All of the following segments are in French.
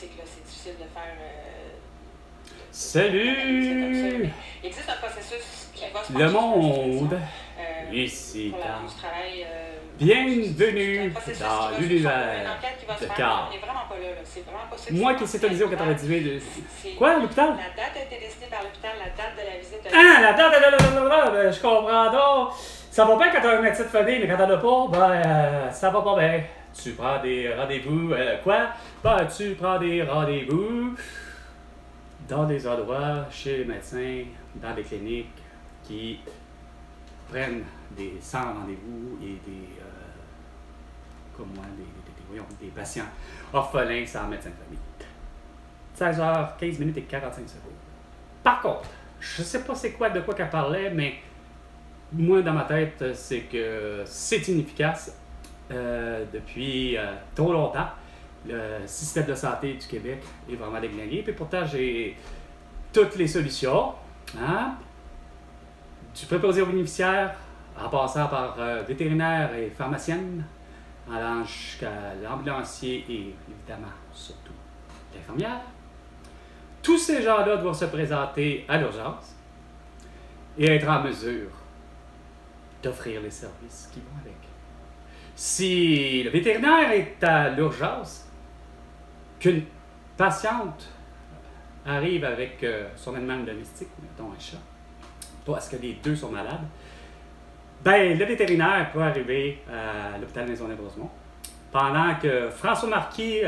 bureaucratique, là. C'est difficile de faire... Salut! Il existe un processus qui va se Le monde, ici, pour la du travail. bienvenue dans l'univers de Carl. On n'est vraiment pas là. C'est vraiment pas ça. Moi qui s'est autorisé au 98. Quoi, l'hôpital? La date a été décidée par l'hôpital, la date de la visite. La date, ben, je comprends donc. Ça va bien quand t'as un médecin de famille, mais quand t'en as pas, ben, ça va pas bien. Tu prends des rendez-vous, quoi? Ben, tu prends des rendez-vous dans des endroits, chez les médecins, dans des cliniques qui prennent des sans rendez-vous et des, comme moi, des patients orphelins sans médecin de famille. 16h, 15 minutes et 45 secondes. Par contre, je sais pas c'est quoi de quoi qu'elle parlait, mais moi, dans ma tête, c'est que c'est inefficace depuis trop longtemps. Le système de santé du Québec est vraiment déglingué. Puis pourtant, j'ai toutes les solutions. Hein? Du préposé aux bénéficiaires, en passant par vétérinaire et pharmacienne, en allant jusqu'à l'ambulancier et évidemment, surtout, l'infirmière. Tous ces gens-là doivent se présenter à l'urgence et être en mesure d'offrir les services qui vont avec. Si le vétérinaire est à l'urgence, qu'une patiente arrive avec son animal domestique, mettons un chat, parce que les deux sont malades, ben le vétérinaire peut arriver à l'hôpital Maisonneuve-Rosemont, pendant que François Marquis,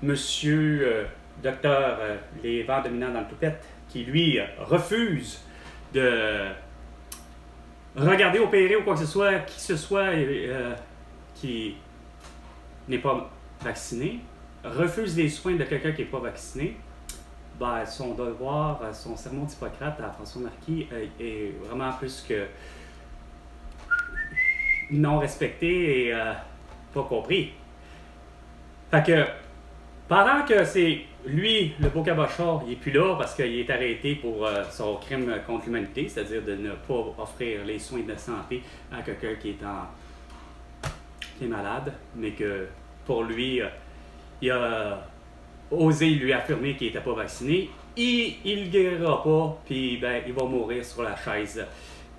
monsieur docteur les vents dominants dans le toupette, qui lui refuse de regarder, opérer ou quoi que ce soit qui n'est pas vacciné, refuse les soins de quelqu'un qui n'est pas vacciné, ben, son devoir, son sermon d'Hippocrate à François Marquis est vraiment plus que non respecté et pas compris. Fait que, pendant que c'est lui, le beau cabochard, il n'est plus là parce qu'il est arrêté pour son crime contre l'humanité, c'est-à-dire de ne pas offrir les soins de santé à quelqu'un qui est malade, mais que pour lui, il a osé lui affirmer qu'il n'était pas vacciné, et il ne guérira pas, puis ben, il va mourir sur la chaise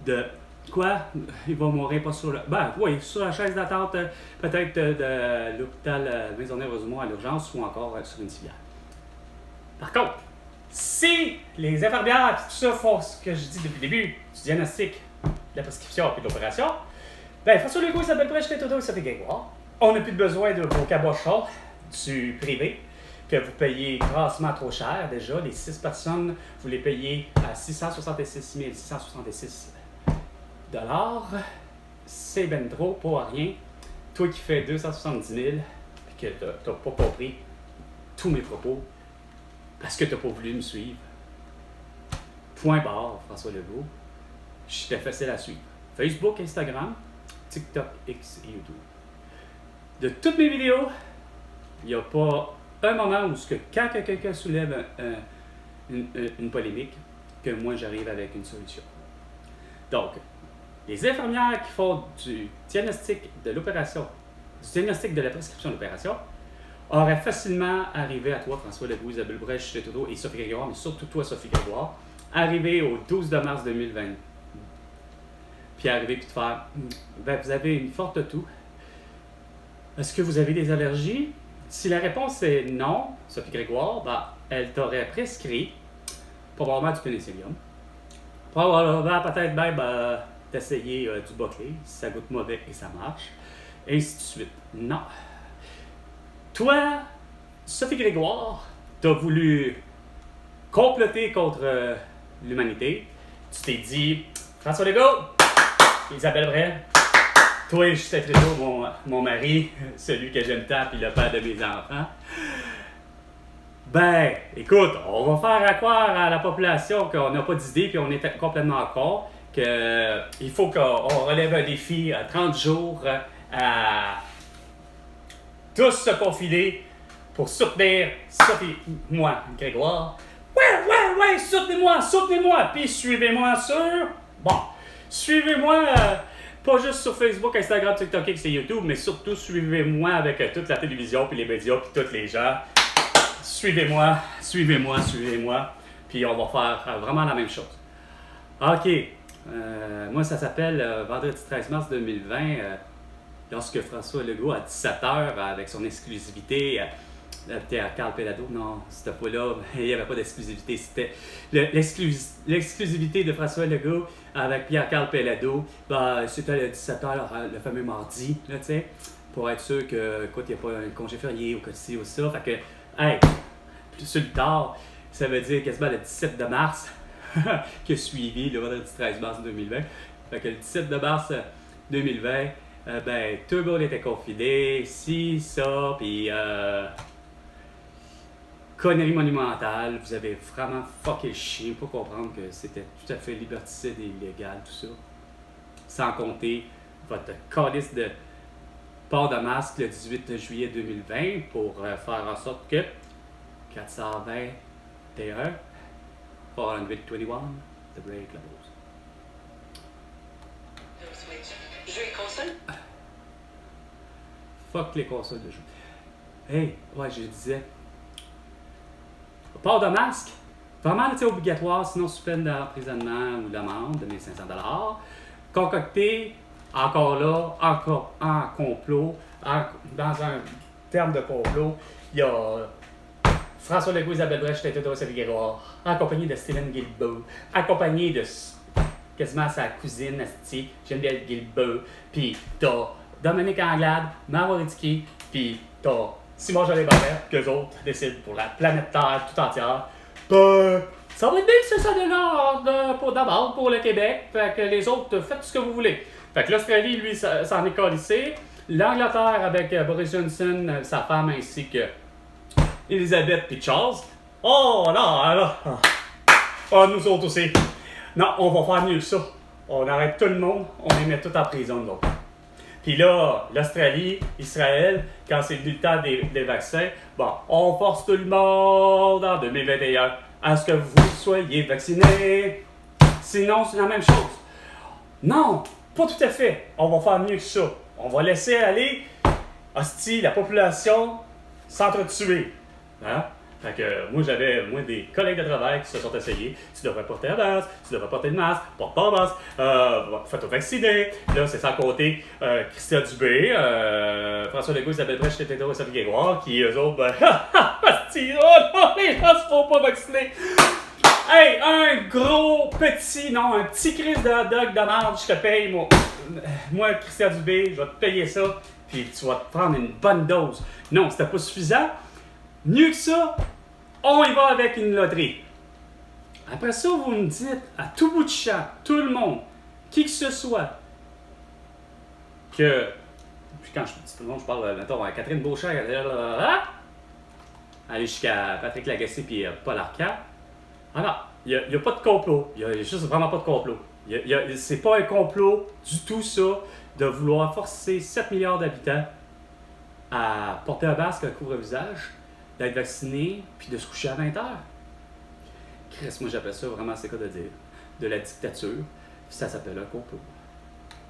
de... Quoi? Il va mourir pas sur la... Ben oui, sur la chaise d'attente, peut-être de l'hôpital Maisonneuve-Rosemont à l'urgence, ou encore sur une civière. Par contre, si les infirmières et tout ça font ce que je dis depuis le début, du diagnostic, de la prescription et de l'opération, ben François Legault, Isabelle Brèche, Toto et Sophie Grégoire, on n'a plus besoin de vos cabochons du privé, que vous payez grassement trop cher déjà. Les 6 personnes, vous les payez à 666 666 $. C'est ben trop pour rien. Toi qui fais 270 000 et que tu n'as pas compris tous mes propos parce que tu n'as pas voulu me suivre. Point barre, François Legault. J'étais facile à suivre. Facebook, Instagram, TikTok, X et YouTube. De toutes mes vidéos, il n'y a pas un moment où quand quelqu'un soulève une polémique, que moi j'arrive avec une solution. Donc, les infirmières qui font du diagnostic de l'opération, du diagnostic de la prescription de l'opération, auraient facilement arrivé à toi, François Legault, Isabelle Brèche, Toto et Sophie Grégoire, mais surtout toi, Sophie Grégoire, arriver au 12 de mars 2020, puis arriver puis te faire ben, vous avez une forte toux. Est-ce que vous avez des allergies? Si la réponse est non, Sophie Grégoire, ben, elle t'aurait prescrit probablement du pénicillium. Probablement peut-être même d'essayer du Buckley, si ça goûte mauvais et ça marche, et ainsi de suite. Non. Toi, Sophie Grégoire, t'as voulu comploter contre l'humanité. Tu t'es dit, François Legault, Isabelle Brèche, toi et Justin Trudeau, mon mari, celui que j'aime tant, puis le père de mes enfants. Ben, écoute, on va faire croire à la population qu'on n'a pas d'idée, puis on est complètement con, qu'il faut qu'on relève un défi à 30 jours à tous se confiler pour soutenir Sophie, moi, Grégoire. Ouais, soutenez-moi, puis suivez-moi sur... Bon, suivez-moi... pas juste sur Facebook, Instagram, TikTok, X et YouTube, mais surtout suivez-moi avec toute la télévision, puis les médias, puis tous les gens suivez-moi, suivez-moi, suivez-moi. Puis on va faire vraiment la même chose. OK. Moi, ça s'appelle vendredi 13 mars 2020, lorsque François Legault, à 17h, avec son exclusivité, c'était à Carl Pelado. Non, c'était pas là. Il n'y avait pas d'exclusivité. C'était l'exclusivité de François Legault avec Pierre-Carl Pelado. Ben, c'était à 17h, le fameux mardi, là, tu sais, pour être sûr que, écoute, il n'y a pas un congé férié ou que ci ou ça. Fait que, hey, plus sur le tard, ça veut dire quasiment le 17 de mars qui a suivi le vendredi 13 mars 2020. Fait que le 17 de mars 2020, ben, tout le monde était confiné, ci, ça, puis connerie monumentale. Vous avez vraiment fucké chier pour comprendre que c'était tout à fait liberticide et illégal, tout ça. Sans compter votre calice de port de masque le 18 juillet 2020 pour faire en sorte que 421, 421, the break close. Switch. Jeux et consoles? Fuck les consoles de jeu. Hey, ouais, je disais. Port de masque, vraiment c'est obligatoire, sinon sous peine d'emprisonnement ou d'amende de 1500 $. Concocté, encore là, encore en complot, dans un terme de complot, il y a François Legault, Isabelle Brèche, Théodore Savigéroir, accompagné de Steven Guilbeault, accompagné de quasiment sa cousine, Asti, Geneviève Guilbeault, puis t'as Dominique Anglade, Marois Ridicki, puis t'as Simon Jolin-Barrette, qu'eux autres décident pour la planète Terre tout entière. Ça va être 1600 $ pour d'abord pour le Québec, fait que les autres, faites ce que vous voulez. Fait que l'Australie, lui, s'en est calissé. L'Angleterre avec Boris Johnson, sa femme, ainsi que Elisabeth et Charles. Oh non, là. Oh, nous autres aussi. Non, on va faire mieux que ça. On arrête tout le monde, on les met tous en prison, nous autres. Puis là, l'Australie, Israël, quand c'est le temps des vaccins, bon, on force tout le monde en 2021 à ce que vous soyez vaccinés. Sinon, c'est la même chose. Non, pas tout à fait. On va faire mieux que ça. On va laisser aller, hostie, la population s'entretuer. Hein? Fait que moi, j'avais des collègues de travail qui se sont essayés. Tu devrais porter un masque, tu devrais porter le masque, porte pas le masque, fais-toi vacciner. Là, c'est sans compter Christian Dubé, François Legault, Isabelle Brèche, Théodore Savigéroir, qui eux autres, ben, oh non, les gens se font pas vacciner. Hey, un petit crise de hot dog de merde, je te paye, moi, Christian Dubé, je vais te payer ça, puis tu vas te prendre une bonne dose. Non, c'était pas suffisant. Mieux que ça, on y va avec une loterie. Après ça, vous me dites, à tout bout de champ, tout le monde, qui que ce soit, que, puis quand je dis tout le monde, je parle, mettons, à Catherine Beauchamp, aller jusqu'à Patrick Lagacé puis Paul Arcand. Ah non, il n'y a pas de complot. Il n'y a juste vraiment pas de complot. C'est pas un complot du tout, ça, de vouloir forcer 7 milliards d'habitants à porter un masque, un couvre-visage, d'être vacciné, puis de se coucher à 20h. Chris, moi j'appelle ça vraiment, c'est quoi de dire, de la dictature. Ça s'appelle un complot.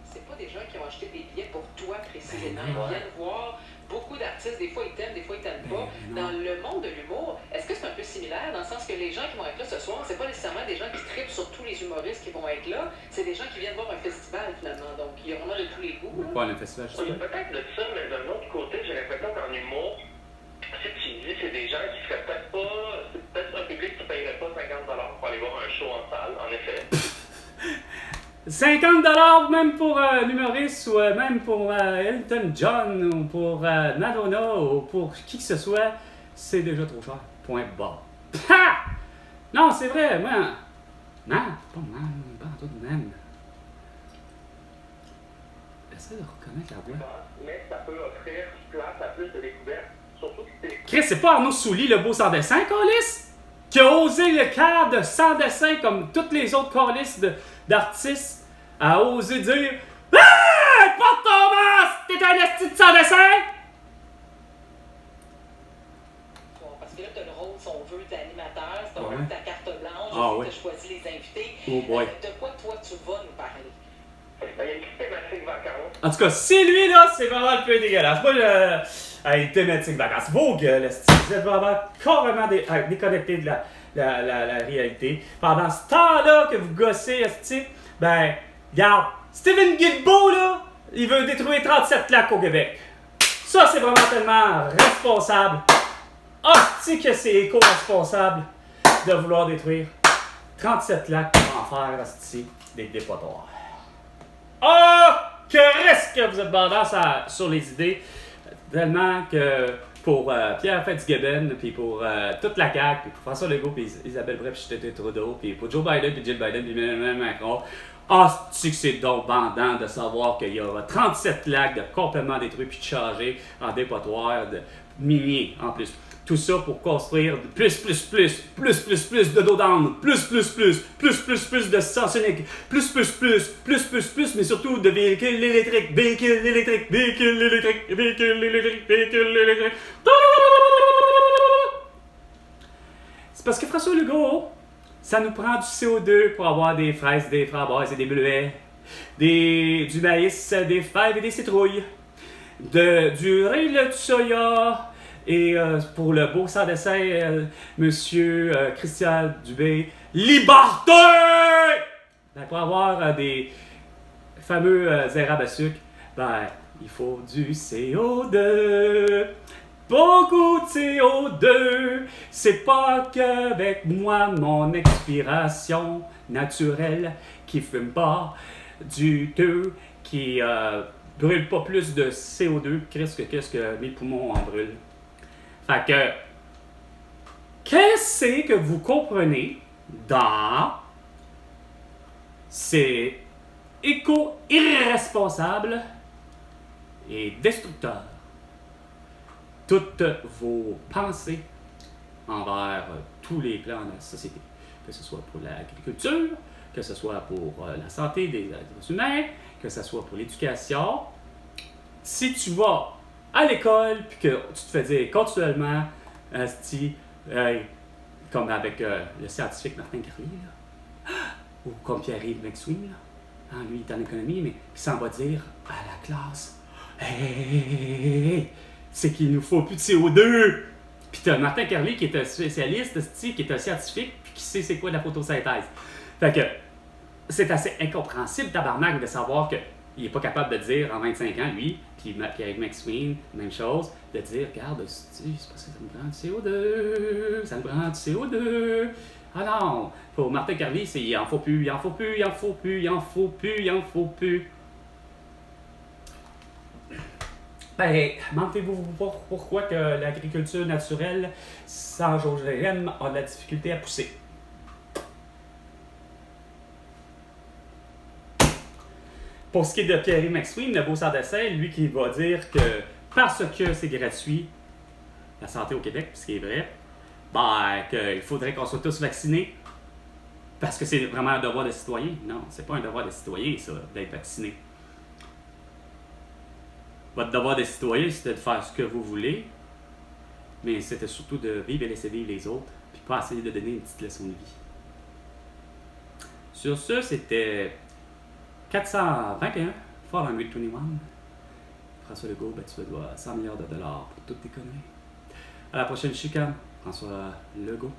C'est pas des gens qui ont acheté des billets pour toi précisément. Ils viennent voir beaucoup d'artistes, des fois ils t'aiment, des fois ils t'aiment pas. Dans le monde de l'humour, est-ce que c'est un peu similaire dans le sens que les gens qui vont être là ce soir, c'est pas nécessairement des gens qui trippent sur tous les humoristes qui vont être là, c'est des gens qui viennent voir un festival finalement. Donc il y a vraiment de tous les goûts. Pas un festival, je sais Il y a peut-être de ça, mais d'un autre côté, j'ai l'impression qu'en humour, si tu dis, c'est des gens qui seraient peut-être pas. C'est peut-être un public qui ne paierait pas 50 $ pour aller voir un show en salle, en effet. 50 $ même pour un humoriste ou même pour Elton John ou pour Madonna ou pour qui que ce soit, c'est déjà trop cher. Point barre. Ha! Non, c'est vrai, moi. Non, pas même, pas tout de même. Essaye de reconnaître la voix. Mais ça peut offrir place à plus de découvertes, surtout si c'est. Chris, c'est pas Arnaud Souli, le beau sans dessin, câlisse? Qui a osé le cadre de sans dessin comme toutes les autres câlisses d'artistes, a osé dire ah! Porte ton masque! T'es un esti de sans dessin! Parce que là, tu as le rôle, si on veut, d'animateur, c'est un Ouais. ta carte blanche, Ah, tu ouais. as choisi les invités. Oh boy. De quoi toi tu vas nous parler? Il y a une petite thématique vacances. En tout cas, c'est lui, là, c'est vraiment le plus dégueulasse. Moi, hey, thématique vacances. Vos gueules, vous êtes vraiment carrément déconnectés de la réalité. Pendant ce temps-là que vous gossez, ben, regarde, Steven Guilbeault, là, il veut détruire 37 lacs au Québec. Ça, c'est vraiment tellement responsable. Hostie que c'est éco-responsable de vouloir détruire 37 lacs pour en faire, hostie, des dépotoirs. Oh, que reste que vous êtes bandant sur les idées, tellement que pour Pierre Fitzgibbon, puis pour toute la CAQ, puis pour François Legault, puis Isabelle Bref, puis Justin Trudeau, puis pour Joe Biden, puis Jill Biden, puis Emmanuel Macron, que c'est donc bandant de savoir qu'il y aura 37 lacs de complètement détruits puis de chargés en dépotoirs de miniers en plus. Tout ça pour construire plus de dos d'âne, plus de sens unique, plus, mais surtout de véhicules électriques. C'est parce que François Legault, ça nous prend du CO2 pour avoir des fraises, des framboises et des bleuets, du maïs, des fèves et des citrouilles, du riz, du soya. Et pour le beau sans dessin, monsieur Christian Dubé, liberté! Ben, pour avoir des fameux érables à sucre, ben, il faut du CO2. Beaucoup de CO2. C'est pas qu'avec moi, mon expiration naturelle, qui fume pas du tout, qui brûle pas plus de CO2 qu'est-ce que mes poumons en brûlent. Fait que, qu'est-ce que vous comprenez dans ces éco-irresponsables et destructeurs? Toutes vos pensées envers tous les plans de la société, que ce soit pour l'agriculture, que ce soit pour la santé des êtres humains, que ce soit pour l'éducation. Si tu vas à l'école, puis que tu te fais dire continuellement, comme avec le scientifique Martin Carly, là, ou comme Pierre-Yves McSween, là, lui il est en économie, mais il s'en va dire à la classe, hey, c'est qu'il nous faut plus de CO2. Puis t'as Martin Carly qui est un spécialiste, qui est un scientifique, puis qui sait c'est quoi de la photosynthèse. Fait que c'est assez incompréhensible, tabarnak, de savoir qu'il n'est pas capable de dire en 25 ans, lui, puis Pierre McSween, même chose, de dire, regarde, c'est parce que ça me prend du CO2, ça me prend du CO2. Ah non, pour Martin Carly, c'est il en faut plus, il en faut plus, il en faut plus, il en faut plus, il en faut plus. Ben, mentez-vous pourquoi que l'agriculture naturelle sans OGM a de la difficulté à pousser. Pour ce qui est de Pierre McSween, le beau sans dessin, lui qui va dire que parce que c'est gratuit, la santé au Québec, ce qui est vrai, ben, qu'il faudrait qu'on soit tous vaccinés parce que c'est vraiment un devoir de citoyen. Non, c'est pas un devoir de citoyen, ça, d'être vacciné. Votre devoir de citoyen, c'était de faire ce que vous voulez, mais c'était surtout de vivre et laisser vivre les autres, puis pas essayer de donner une petite leçon de vie. Sur ce, c'était 421, Fall on 21. François Legault, ben, tu me dois 100 milliards de dollars pour toutes tes conneries. À la prochaine chicane, François Legault.